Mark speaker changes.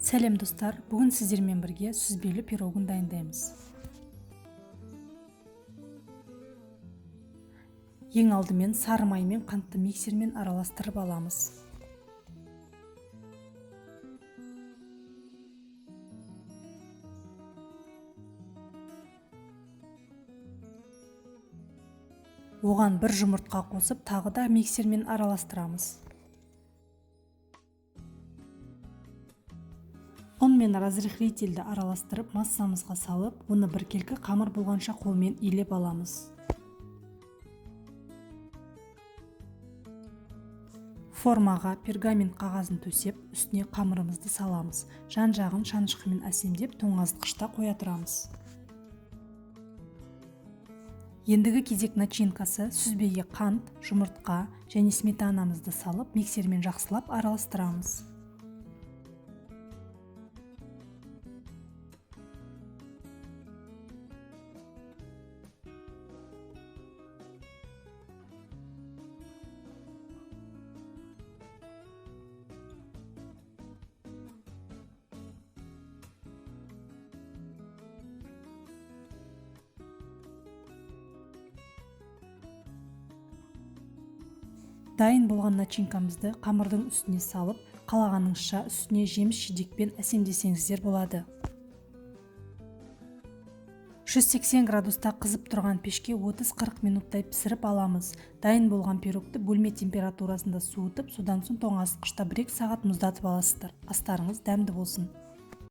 Speaker 1: Сәлем достар, бүгін сіздермен бірге сүзбелі пирогын дайындаймыз. Ең алдымен сары май мен қантты миксермен араластырып аламыз. Оған бір жұмыртқа қосып, тағы да миксермен араластырамыз. ұн мен разрыхлительді араластырып массамызға салып, оны біркелкі қамыр болғанша қолмен илеп аламыз. Формаға пергамент қағазын төсеп, үстіне қамырымызды саламыз. Жан-жағын шанышқымен әсемдеп, тоңазытқышта қоя тұрамыз. Ендігі кезек начинкасы: сүзбеге қант, жұмыртқа және сметанамызды салып, миксермен жақсылап араластырамыз. Дайын болған начинкамызды қамырдың үстіне салып, қалағаныңызша үстіне жеміс-жидекпен әсемдесеңіздер болады. 180 градуста қызып тұрған пешке 30-40 минуттай пісіріп аламыз. Дайын болған пирогты бөлме температурасында суытып, содан соң тоңазытқышта 1-2 сағат мұздатып аласыздар. Астарыңыз дәмді болсын.